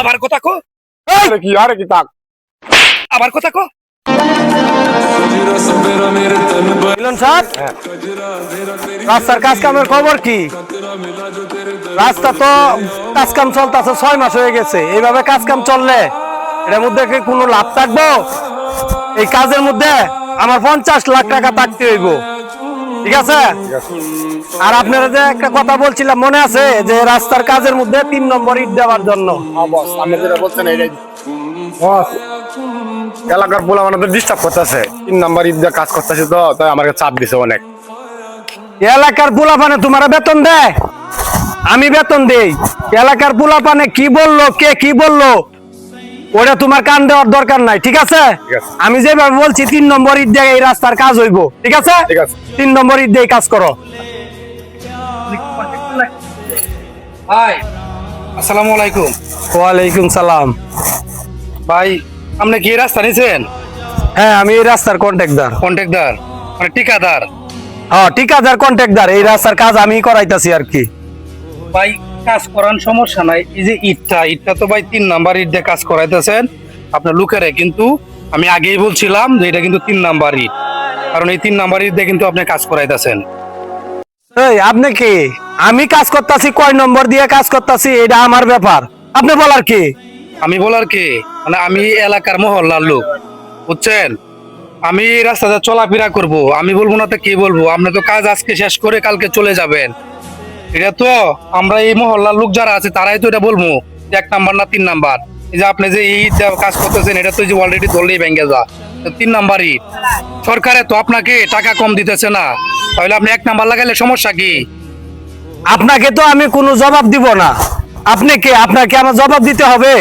আবার কথা কো। আরে কি তাক আবার কথা কো। মিলন সাহেব, রাস্তার কাজ কামের খবর কি? রাস্তা তো কাজ কাম চলতেছে 6 মাস হয়ে গেছে। এইভাবে কাজ কাম চললে এর মধ্যে কি কোনো লাভ থাকবো? এই কাজের মধ্যে আমার 50 লাখ টাকা থাকতে হইব, ঠিক আছে? আর আপনারা যে একটা কথা বলছিলাম মনে আছে, যে রাস্তার কাজের মধ্যে 3 নম্বর ইট দেওয়ার জন্য। বস আপনি যেটা বলছেন এইটাই বস। এলাকার পোলা আমাদের ডিস্টার্ব করতেছে, 3 নাম্বার ঈদ কাজ করতেছে, তো তাই আমার চাপ দিছে অনেক। এলাকার পোলাপানে তোমার বেতন দেয়? আমি বেতন দেই। এলাকার পোলাপানে কি বললো, কে কি বললো, ওটা তোমার কান দেওয়ার দরকার নাই, ঠিক আছে? আমি যেভাবে বলছি 3 নম্বর ইট দিয়ে এই রাস্তার কাজ হইব, ঠিক আছে? 3 নম্বর ইট দিয়ে কাজ করো। ভাই আসসালামু আলাইকুম। ওয়ালাইকুম সালাম। ভাই আপনি কি এই রাস্তা নিছেন? হ্যাঁ, আমি এই রাস্তার কন্ট্রাক্টর। কন্ট্রাক্টর মানে ঠিকাদার? হ্যাঁ, ঠিকাদার কন্ট্রাক্টর। এই রাস্তার কাজ আমি করাইতাছি আর কি। ভাই কাজ করার সমস্যা নাই, এই যে ইটটা তো ভাই 3 নাম্বার ইট দিয়ে কাজ করাইতেছেন আপনার লোকেরে, কিন্তু আমি আগেই বলছিলাম যে এটা কিন্তু 3 নাম্বার ইট, কারণ এই 3 নাম্বার ইট দিয়ে কিন্তু আপনি কাজ করাইতেছেন। এই আপনি কি? আমি কাজ করতেছি, কয় নম্বর দিয়ে কাজ করতেছি এটা আমার ব্যাপার, আপনি বলার কি? আমি বলার কি, মানে আমি এলাকার মহল্লার লোক, বুঝছেন? আমি এই রাস্তাতে চলাফেরা করব, আমি বলবো না তো কি বলবো? আপনি তো কাজ আজকে শেষ করে কালকে চলে যাবেন, এটা তো আমরা এই মহল্লার লোক যারা আছে তারাই তো এটা বলবো যে 1 নাম্বার না 3 নাম্বার। এই যে আপনি যে এই কাজ করতেছেন এটা তো যে অলরেডি ধরলেই ভেঙে যা 3 নাম্বার ইট। সরকারে তো আপনাকে টাকা কম দিতেছে না, তাহলে আপনি 1 নাম্বার লাগাইলে সমস্যা কি? আপনাকে তো আমি কোনো জবাব দিব না। আপনি কে? আপনাকে আমার জবাব দিতে হবে?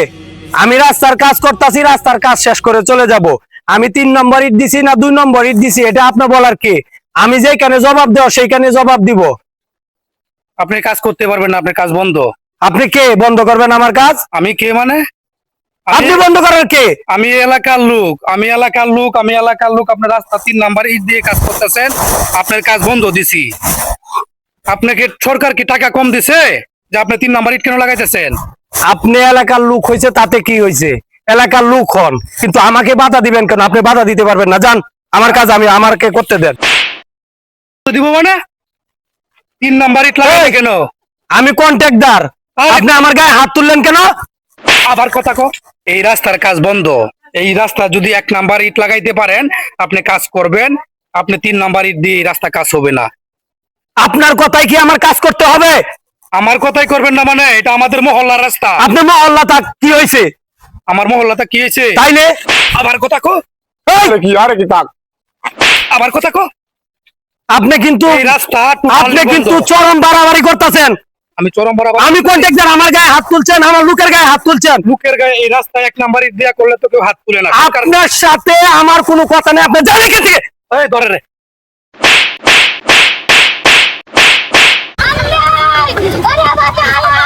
আমি রাস্তার কাজ করতেছি, রাস্তার কাজ শেষ করে চলে যাব। আমি 3 নম্বর ইট দিছি না 2 নম্বর ইট দিছি এটা আপনার বলার কি? আমি যেখানে জবাব দেওয়া সেইখানে জবাব দিব। আপনি কাজ করতে পারবেন না, আপনার কাজ বন্ধ। আপনি কে বন্ধ করবেন আমার কাজ? আমি কে মানে? আপনি বন্ধ করার কে? আমি এলাকার লোক, আমি এলাকার লোক, আমি এলাকার লোক। আপনার রাস্তা 3 নাম্বার ইট দিয়ে কাজ করতেছেন, আপনার কাজ বন্ধ দিছি। আপনাকে সরকার কি টাকা কম দিছে যে আপনি 3 নাম্বার ইট কেন লাগাইতেছেন? আপনি এলাকার লোক হয়েছে তাতে কি হয়েছে? এলাকার লোক হন, কিন্তু আমাকে বাধা দিবেন কেন? আপনি বাধা দিতে পারবেন না, যান। আমার কাজ আমি আমাকে করতে দেন। দিব মানে 3 নাম্বার ইট লাগাই কেন? আমি কন্ট্রাক্টর, আপনি আমার গায়ে হাত তুললেন কেন? আবার কথা কো। এই রাস্তার কাজ বন্ধ, এই রাস্তা যদি 1 নাম্বার ইট লাগাইতে পারেন আপনি কাজ করবেন, আপনি 3 নাম্বার ইট দিয়ে এই রাস্তা কাজ হবে না। আপনার কথাই কি আমার কাজ করতে হবে? আমার কথাই করবেন না মানে? এটা আমাদের মহল্লার রাস্তা। আপনি মহল্লা থাক, কি হয়েছে? আমার মহল্লাতে কি হয়েছে? তাইলে আবার কথা কো। আরে কি তাক আবার কথা কো। আপনি কিন্তু এই রাস্তা আপনি কিন্তু চরম বাড়াবাড়ি করতেছেন। আমি চরম বরাবর। আমি কন্ট্রাক্টর, আমার গায়ে হাত তুলছেন, আমার লোকের গায়ে হাত তুলছেন। লোকের গায়ে এই রাস্তায় 1 নাম্বার ইট দেয়া করলে তো কেউ হাত তুলে না। আপনার সাথে আমার কোনো কথা নেই, আপনি জানেন কে থেকে? এই ধরে রে। আরে বাবা